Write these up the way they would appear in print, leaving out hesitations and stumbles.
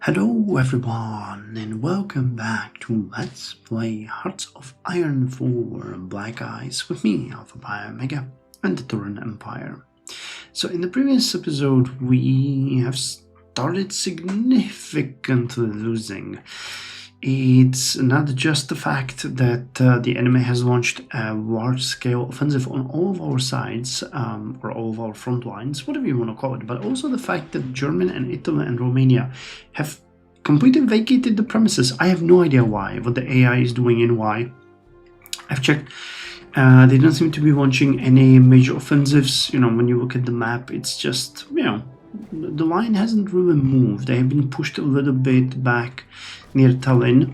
Hello everyone and welcome back to Let's Play Hearts of Iron 4 Black Eyes with me, Alpha Pi Omega, and the Turan Empire. So in the previous episode we have started significantly losing. It's not just the fact that the enemy has launched a large-scale offensive on all of our sides, or all of our front lines, whatever you want to call it, but also the fact that Germany and Italy and Romania have completely vacated the premises. I have no idea why, what the AI is doing and why. I've checked. They don't seem to be launching any major offensives. You know, when you look at the map, it's just, the line hasn't really moved. They have been pushed a little bit back near Tallinn,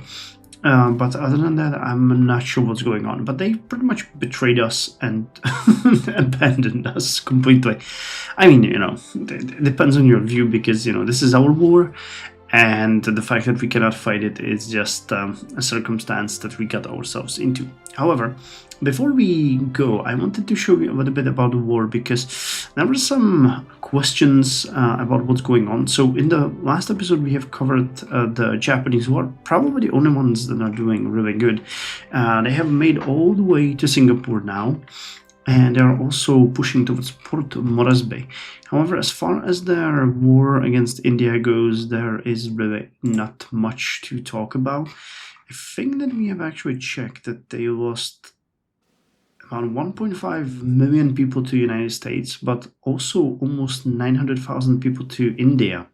but other than that, I'm not sure what's going on. But they pretty much betrayed us and abandoned us completely. I mean, it depends on your view, because, this is our war, and the fact that we cannot fight it is just a circumstance that we got ourselves into. However, before we go, I wanted to show you a little bit about the war, because there were some questions about what's going on. So in the last episode we have covered the Japanese, who are probably the only ones that are doing really good. They have made all the way to Singapore now, and they are also pushing towards Port Moresby. However, as far as their war against India goes, there is really not much to talk about. I think that we have actually checked that they lost around 1.5 million people to the United States, but also almost 900,000 people to India.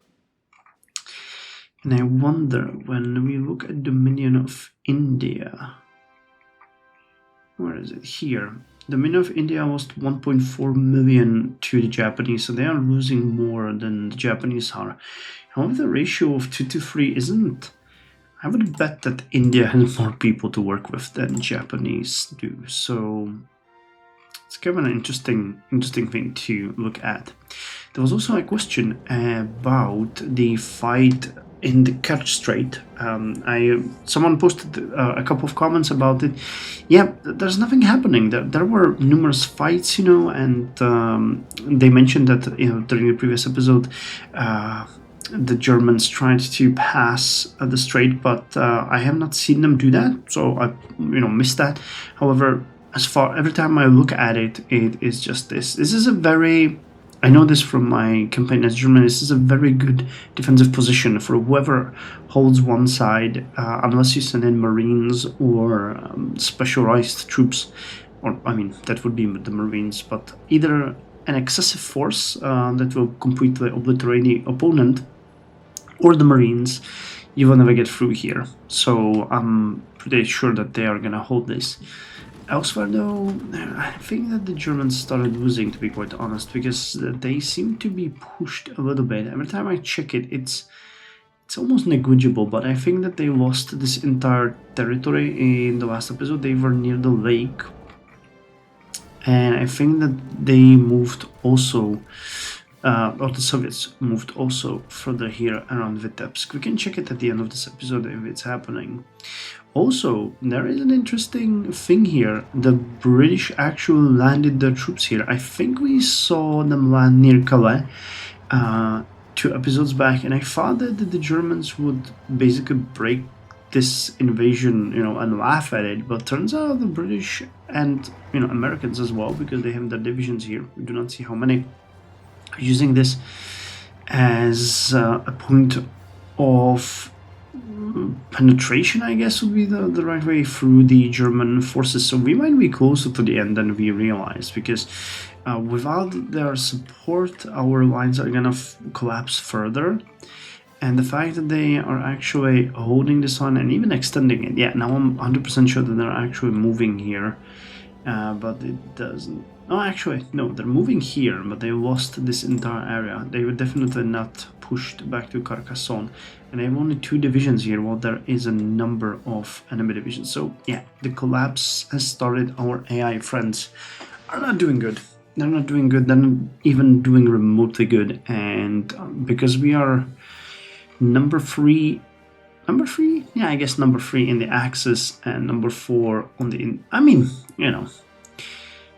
And I wonder, when we look at Dominion of India, where is it? Here. The Dominion of India lost 1.4 million to the Japanese, so they are losing more than the Japanese are. However, the ratio of 2 to 3 isn't. I would bet that India has more people to work with than Japanese do, so it's kind of an interesting thing to look at. There was also a question about the fight in the Kerch Strait. Someone posted a couple of comments about it. Yeah, there's nothing happening. There were numerous fights, and they mentioned that during the previous episode the Germans tried to pass the strait, but I have not seen them do that, so I missed that. However, every time I look at it, it is just this. This is a very, I know this from my campaign as Germany, this is a very good defensive position for whoever holds one side, unless you send in Marines or specialized troops, or I mean that would be the Marines, but either an excessive force that will completely obliterate the opponent, or the Marines, you will never get through here. So I'm pretty sure that they are gonna hold this. Elsewhere though, I think that the Germans started losing, to be quite honest, because they seem to be pushed a little bit. Every time I check it, it's almost negligible, but I think that they lost this entire territory in the last episode. They were near the lake, and I think that they moved also, or the Soviets moved also further here around Vitebsk. We can check it at the end of this episode if it's happening. Also, there is an interesting thing here. The British actually landed their troops here. I think we saw them land near Calais 2 episodes back, and I thought that the Germans would basically break this invasion, and laugh at it, but turns out the British and Americans as well, because they have their divisions here. We do not see how many are using this as a point of penetration, I guess would be the right way, through the German forces. So we might be closer to the end than we realize, because without their support our lines are gonna collapse further. And the fact that they are actually holding this on and even extending it, yeah, now I'm 100% sure that they're actually moving here, but it doesn't. Oh, actually, no, they're moving here, but they lost this entire area. They were definitely not pushed back to Carcassonne, and they have only 2 divisions here, while there is a number of enemy divisions. So yeah, the collapse has started. Our AI friends are not doing good. They're not doing good. They're not even doing remotely good, and because we are number 3, yeah, I guess number 3 in the Axis and number 4 on the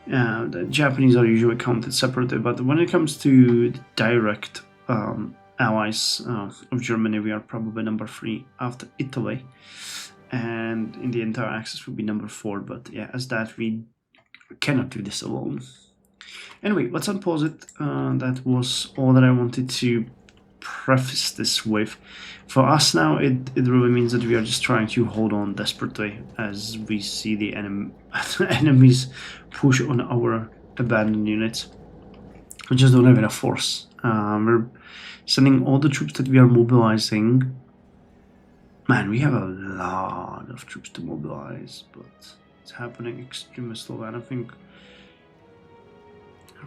the Japanese are usually counted separately, but when it comes to the direct allies of Germany, we are probably number 3 after Italy, and in the entire axis would be number 4. But yeah, as that we cannot do this alone. Anyway, let's unpause it. That was all that I wanted to preface this with. For us now, it really means that we are just trying to hold on desperately as we see the enemies push on our abandoned units. We just don't have enough force. We're sending all the troops that we are mobilizing. Man, we have a lot of troops to mobilize, but it's happening extremely slow. I don't think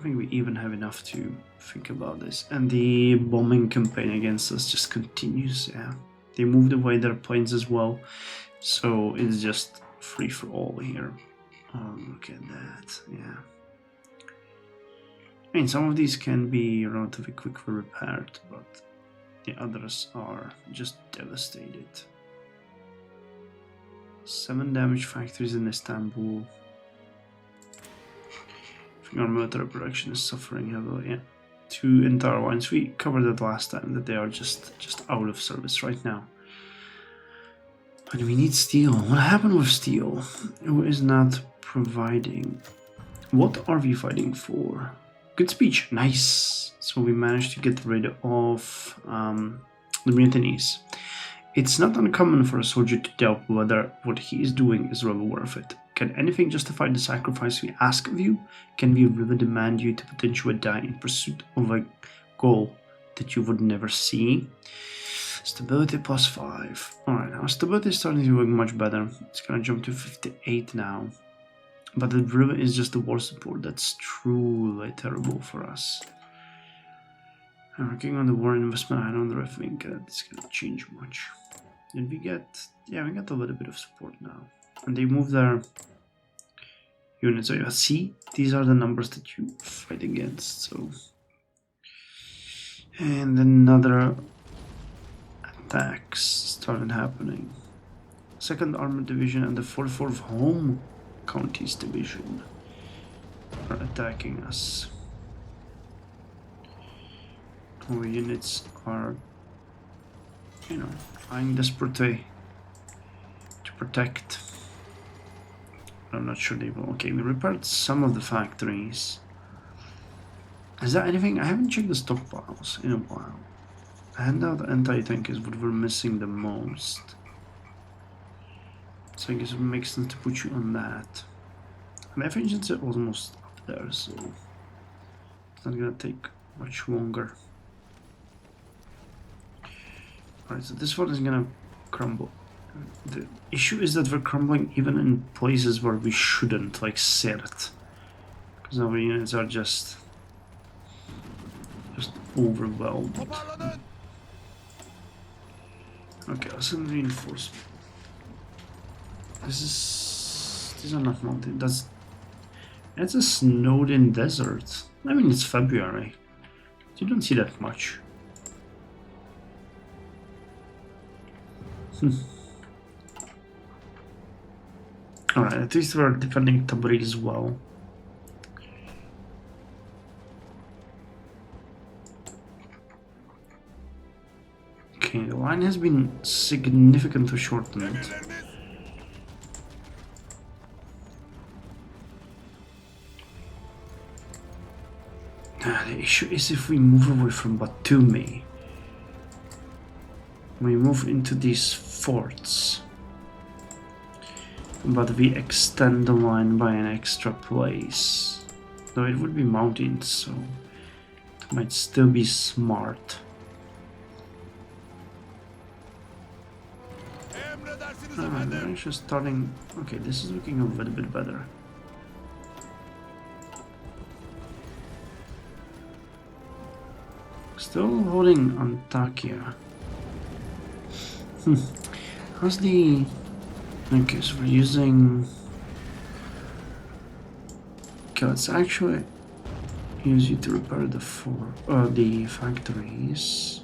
we even have enough to think about this. And the bombing campaign against us just continues. Yeah, they moved away their planes as well, so it's just free for all here. Oh, look at that. Yeah, I mean, some of these can be relatively quickly repaired, but the others are just devastated. 7 damaged factories in Istanbul. Our military production is suffering heavily. Yeah. 2 entire lines. We covered that last time, that they are just out of service right now. But we need steel. What happened with steel? Who is not providing? What are we fighting for? Good speech. Nice. So we managed to get rid of the mutinies. It's not uncommon for a soldier to doubt whether what he is doing is really worth it. Can anything justify the sacrifice we ask of you? Can we really demand you to potentially die in pursuit of a goal that you would never see? Stability +5. Alright, our stability is starting to look much better. It's gonna jump to 58 now. But it really is just the war support that's truly terrible for us. Working on the war investment, I don't really think it's gonna change much. And we get a little bit of support now. And they move their units. So you see, these are the numbers that you fight against. So, and another attacks started happening. 2nd Armored Division and the 44th Home Counties Division are attacking us. Our units are, trying desperately to protect. I'm not sure they will. Okay, we repaired some of the factories. Is there anything? I haven't checked the stockpiles in a while. Handout anti-tank is what we're missing the most. So I guess it makes sense to put you on that. And efficiency is almost up there, so it's not gonna take much longer. Alright, so this one is gonna crumble. The issue is that we're crumbling even in places where we shouldn't, like Sert. Because our units are just overwhelmed. Okay, let's send reinforcement. These are not mountains. It's a snowed-in desert. I mean, it's February. You don't see that much. Alright, at least we're defending Tabriz well. Okay, the line has been significantly shortened. The issue is if we move away from Batumi, we move into these forts, but we extend the line by an extra place. Though it would be mountains, so it might still be smart. They're actually starting. Okay, this is looking a little bit better. Still holding Antakya. How's the... Okay, so we're using... Okay, let's actually use you to repair the factories.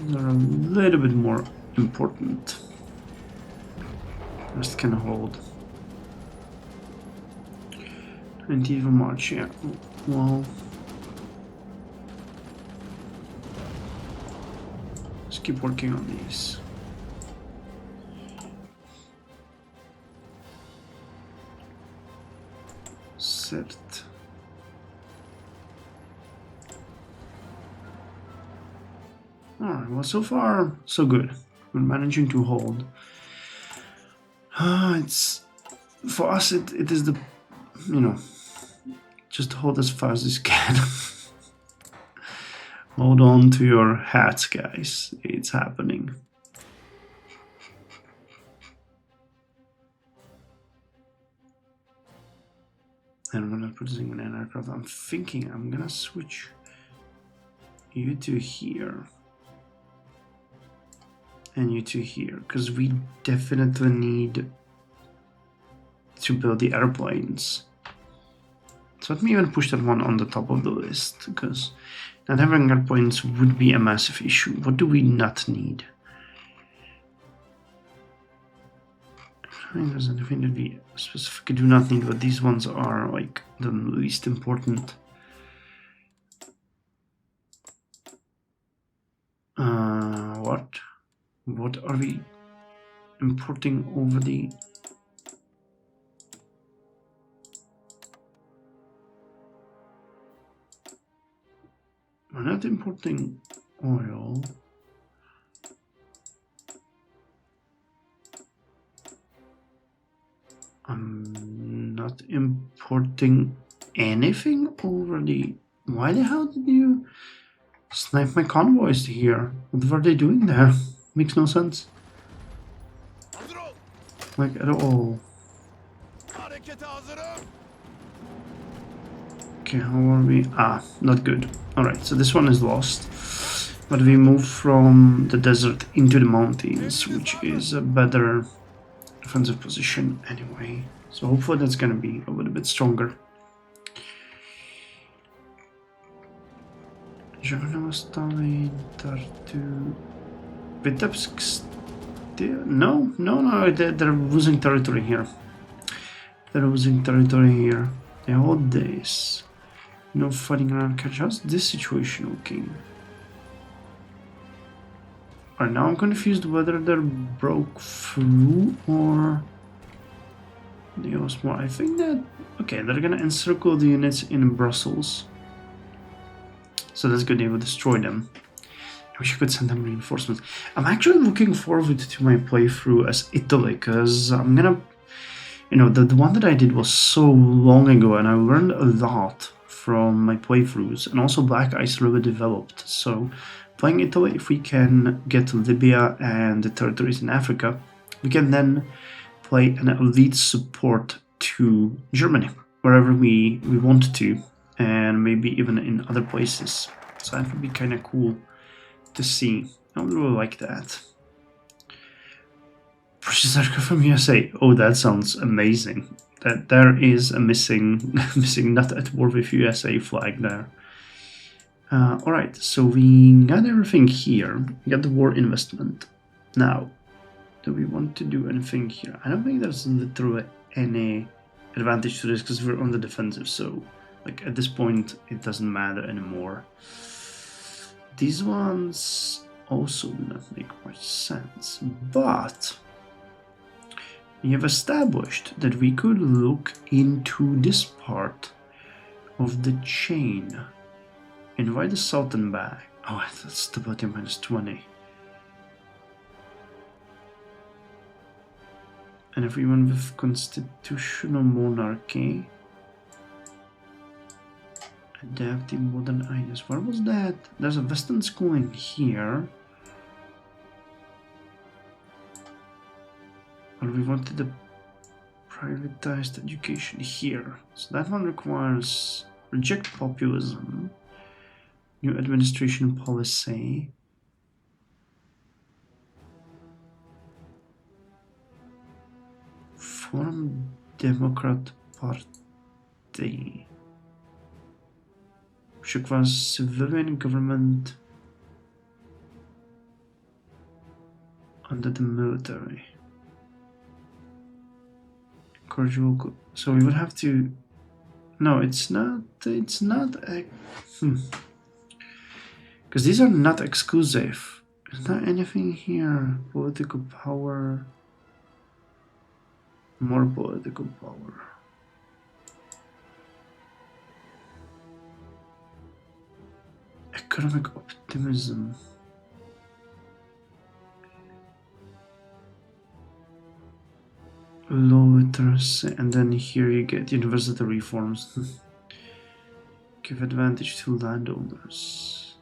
Those are a little bit more important. Just can hold. 20th of March, yeah. Well... Let's keep working on these. Set. Alright, well, so far, so good. We're managing to hold. It's for us. It is the, you know, just hold as fast as you can. Hold on to your hats, guys. It's happening. And we're not producing an aircraft. I'm thinking I'm gonna switch you to here. And you two here, because we definitely need to build the airplanes. So let me even push that one on the top of the list, because not having airplanes would be a massive issue. What do we not need? I think there's anything that we specifically do not need, but these ones are like the least important. What are we importing over the... We're not importing oil. I'm not importing anything over the... Why the hell did you snipe my convoys here? What were they doing there? Makes no sense. Like, at all. Okay, how are we? Ah, not good. Alright, so this one is lost. But we move from the desert into the mountains, which is a better defensive position anyway. So hopefully that's gonna be a little bit stronger. Vitebsk still... No, they're losing territory here. They're losing territory here. They hold this. No fighting around. How's this situation looking? Alright, now I'm confused whether they broke through or... They lost more. I think that... Okay, they're gonna encircle the units in Brussels. So that's good, they will destroy them. I wish I could send them reinforcements. I'm actually looking forward to my playthrough as Italy, because I'm gonna... You know, the one that I did was so long ago, and I learned a lot from my playthroughs, and also Black Ice really developed. So, playing Italy, if we can get Libya and the territories in Africa, we can then play an elite support to Germany, wherever we want to, and maybe even in other places. So that would be kind of cool to see. I would really like that. Purchase aircraft from USA. Oh, that sounds amazing. That there is a missing not at war with USA flag there. Alright, so we got everything here. We got the war investment. Now, do we want to do anything here? I don't think there's literally any advantage to this because we're on the defensive, so like at this point it doesn't matter anymore. These ones also do not make much sense, but we have established that we could look into this part of the chain. Invite the Sultan back. Oh, that's stability -20. And if we went with constitutional monarchy, adapting modern ideas. Where was that? There's a Western schooling here. But we wanted the privatized education here. So that one requires reject populism, new administration policy, form Democrat Party, which requires civilian government under the military. Cordial. So we would have to. No, it's not. It's not. Because these are not exclusive. Is there anything here? Political power. More political power. Economic optimism. Low literacy, and then here you get university reforms. Give advantage to landowners.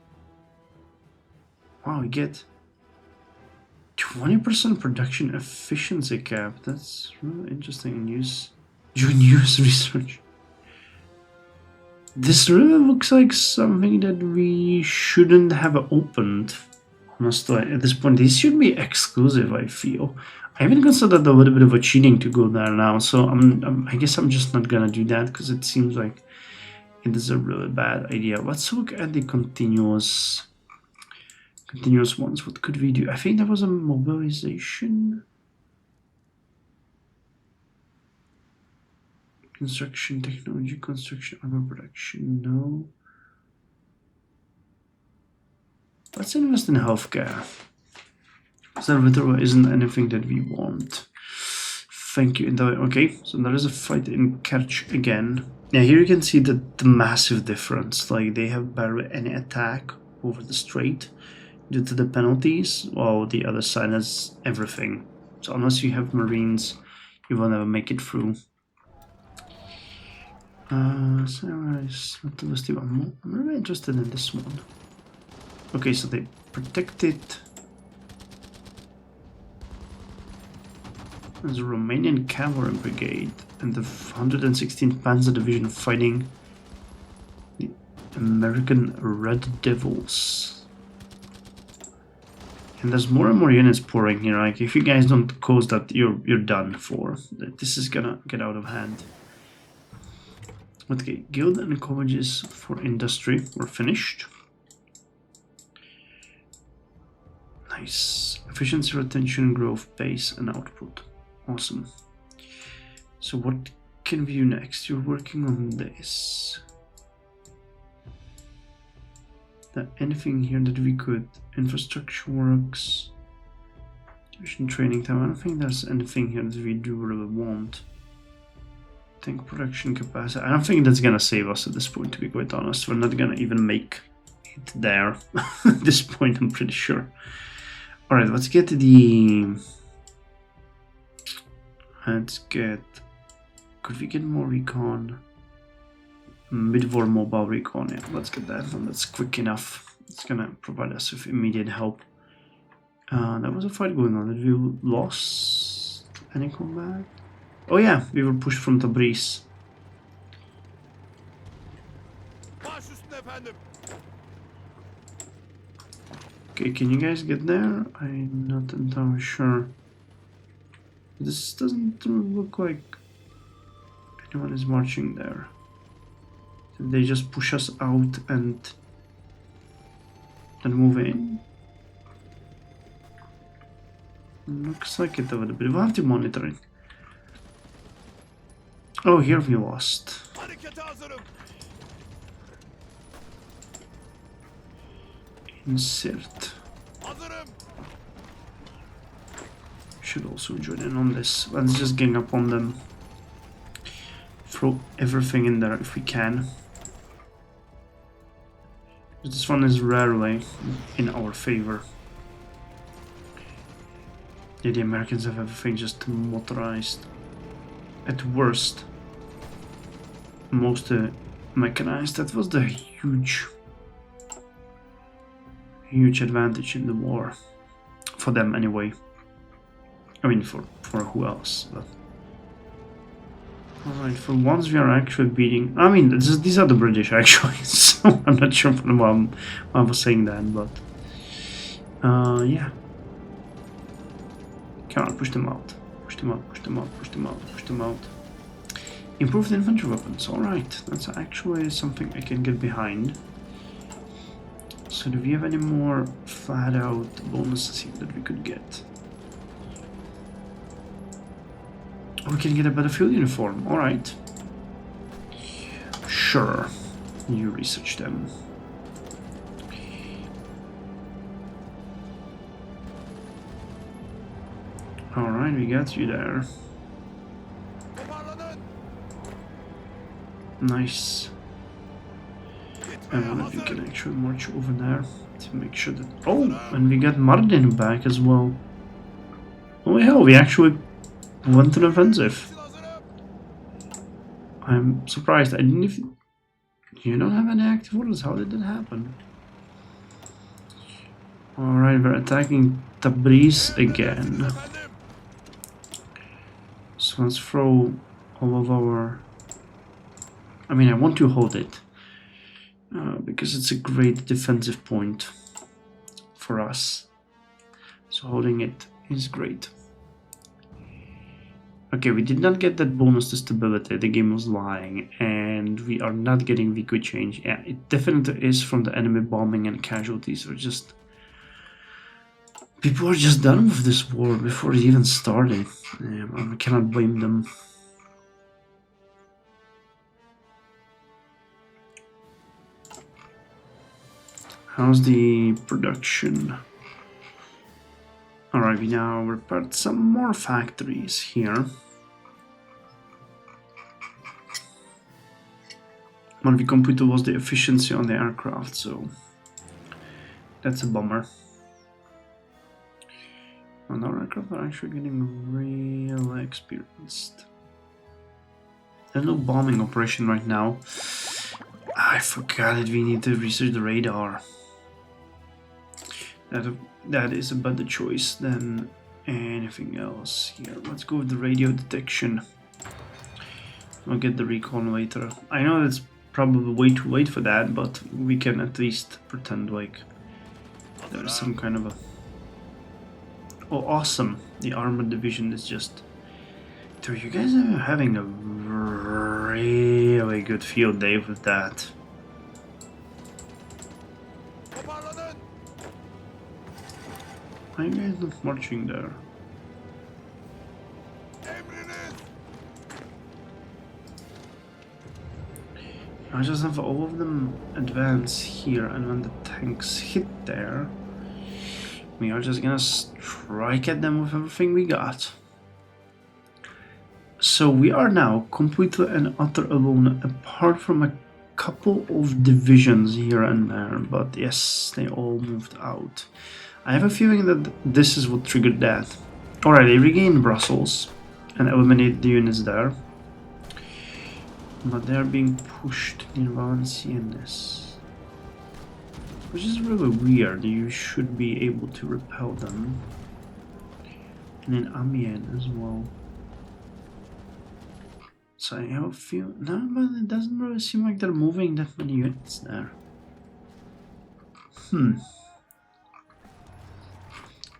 Wow, you get 20% production efficiency cap. That's really interesting in use. Use research. This really looks like something that we shouldn't have opened. Honestly, at this point, this should be exclusive, I feel. I even considered a little bit of a cheating to go there now, so I guess I'm just not gonna do that because it seems like it is a really bad idea. Let's look at the continuous ones. What could we do? I think there was a mobilization. Construction technology, construction armor production, no. Let's invest in healthcare. Conservator isn't anything that we want. Thank you. Okay, so there is a fight in Kerch again. Yeah, here you can see the massive difference. Like, they have barely any attack over the strait due to the penalties, while the other side has everything. So unless you have marines, you will never make it through. I'm really interested in this one. Okay, so they protected. There's a Romanian cavalry brigade and the 116th Panzer Division fighting the American Red Devils. And there's more and more units pouring here. Like, if you guys don't cause that, you're done for. This is gonna get out of hand. Okay, guild and colleges for industry were finished. Nice. Efficiency, retention, growth, pace, and output. Awesome. So what can we do next? You're working on this. Is there anything here that we could? Infrastructure works. Division training time. I don't think there's anything here that we do really want. Tank production capacity. I don't think that's gonna save us at this point, to be quite honest. We're not gonna even make it there at this point, I'm pretty sure. Alright, let's get the... Let's get... Could we get more recon? Mid-war mobile recon, yeah, let's get that one. That's quick enough. It's gonna provide us with immediate help. There was a fight going on. Did we lost any combat? Oh yeah, we were pushed from Tabriz. Okay, can you guys get there? I'm not entirely sure. This doesn't look like anyone is marching there. Did they just push us out and then move in? Looks like it a little bit. We'll have to monitor it. Oh, here we lost. Insert. Should also join in on this. Let's just gang up on them. Throw everything in there if we can. This one is rarely in our favor. Yeah, the Americans have everything just motorized. At worst, most mechanized. That was the huge advantage in the war. For them anyway. I mean, for who else? But alright, for once we are actually beating... I mean, these are the British actually, so I'm not sure why I was saying that, but... yeah. Come on, push them out. Push them out, push them out, push them out, push them out. Improved infantry weapons, alright. That's actually something I can get behind. So do we have any more flat out bonuses here that we could get? We can get a better field uniform, alright. Sure. You research them. Alright, we got you there. Nice. I wonder if we can actually march over there to make sure that... Oh, and we got Martin back as well. Oh hell, we actually went to the offensive. I'm surprised. I didn't even... You don't have any active orders. How did that happen? Alright, we're attacking Tabriz again. So let's throw all of our... I mean, I want to hold it. Because it's a great defensive point for us. So holding it is great. Okay, we did not get that bonus to stability. The game was lying. And we are not getting the quick change. Yeah, it definitely is from the enemy bombing and casualties. Or just... People are just done with this war before it even started. I cannot blame them. How's the production? Alright, we now repaired some more factories here. One of the computer was the efficiency on the aircraft, so that's a bummer. And our aircraft are actually getting real experienced. There's no bombing operation right now. I forgot that we need to research the radar. That is a better choice than anything else. Here, let's go with the radio detection. I'll get the recon later. I know that's probably way too late for that, but we can at least pretend like there's some kind of a... Oh, awesome. The armored division is just... Dude, you guys are having a really good field day with that. Why are you guys not marching there? I just have all of them advance here, and when the tanks hit there, we are just gonna strike at them with everything we got. So we are now completely and utter alone, apart from a couple of divisions here and there, but yes, they all moved out. I have a feeling that this is what triggered that. Alright, they regained Brussels and eliminate the units there. But they are being pushed in Valenciennes, which is really weird. You should be able to repel them. And in Amiens as well. So I have a few... No, but it doesn't really seem like they're moving that many units there.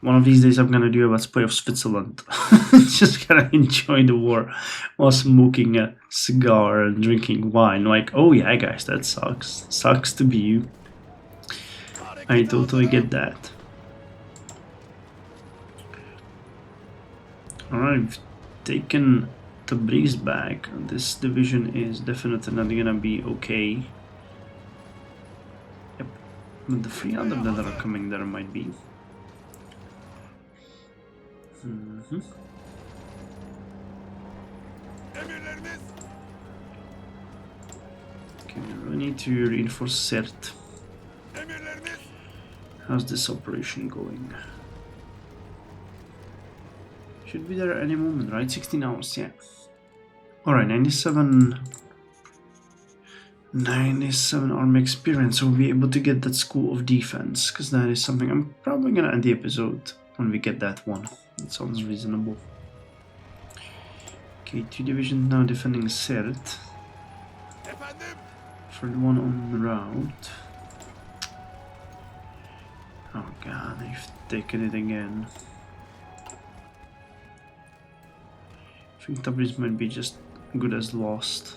One of these days I'm gonna do a let's play of Switzerland. Just gonna enjoy the war while smoking a cigar and drinking wine. Like, oh yeah guys, that sucks. Sucks to be you. I totally get that. Alright, we've taken Tabriz back. This division is definitely not gonna be okay. Yep. But the 3 other that are coming there might be. Okay, we really need to reinforce Sert. How's this operation going? Should be there any moment, right? 16 hours, yeah. Alright, 97 army experience, so we'll be able to get that school of defense, because that is something I'm probably gonna end the episode when we get that one. That sounds reasonable. Okay, 2 divisions now defending Sert. For the one on the route. Oh god, they've taken it again. I think Tabriz might be just good as lost.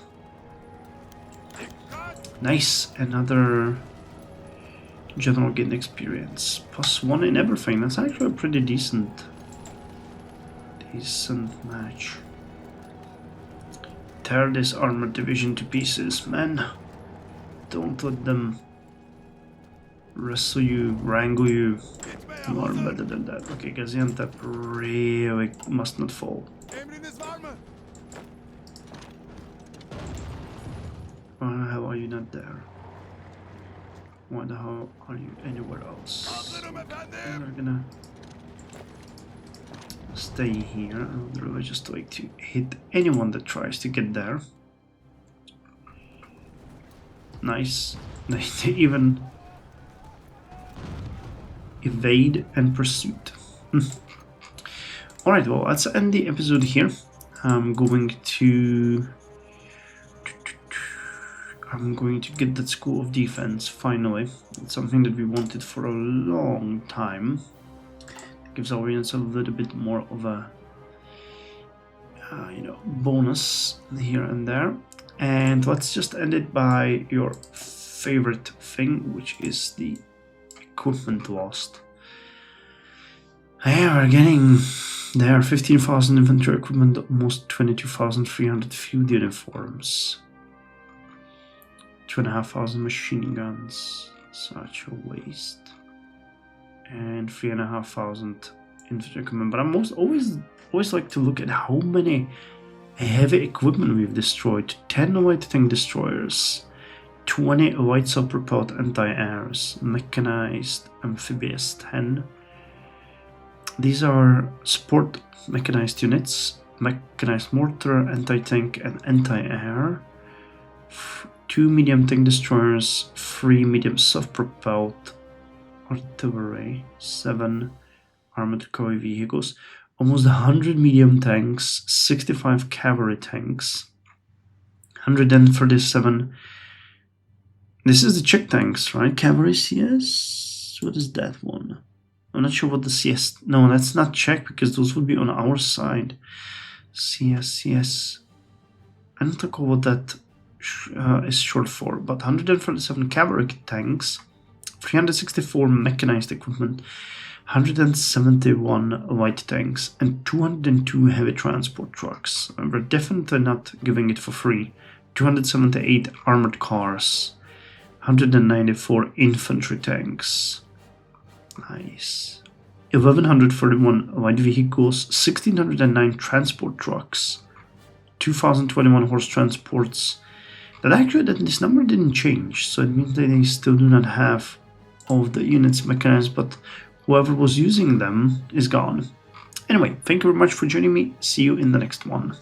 Nice! Another general getting experience. +1 in everything. That's actually a pretty decent match. Tear this armored division to pieces, man. Don't let them wrestle you, wrangle you. You are better than that. Okay, Gaziantep really must not fall. Why the hell are you not there? Why the hell are you anywhere else? We're gonna stay here. I would really just like to hit anyone that tries to get there. Nice. They even evade and pursuit. Alright, well, let's end the episode here. I'm going to get that school of defense finally. It's something that we wanted for a long time. It gives our audience a little bit more of a bonus here and there. And let's just end it by your favorite thing, which is the equipment lost. Yeah, we're getting there. 15,000 infantry equipment, almost 22,300 field uniforms, 2,500 machine guns, such a waste, and 3,500 infantry equipment. But I'm always like to look at how many heavy equipment we've destroyed. 10 light tank destroyers, 20 light self-propelled anti-airs, mechanized amphibious 10. These are support mechanized units, mechanized mortar, anti-tank and anti-air, 2 medium tank destroyers, 3 medium self-propelled artillery, 7 armored cavalry vehicles, almost 100 medium tanks, 65 cavalry tanks, 137. This is the Czech tanks, right? Cavalry CS? What is that one? I'm not sure what the CS... No, that's not Czech, because those would be on our side. CS. I don't recall what that is short for, but 137 cavalry tanks, 364 mechanized equipment, 171 light tanks, and 202 heavy transport trucks. We're definitely not giving it for free. 278 armored cars, 194 infantry tanks. Nice. 1,131 light vehicles, 1,609 transport trucks, 2,021 horse transports. This number didn't change, so it means that they still do not have all of the units mechanized, but whoever was using them is gone. Anyway, thank you very much for joining me. See you in the next one.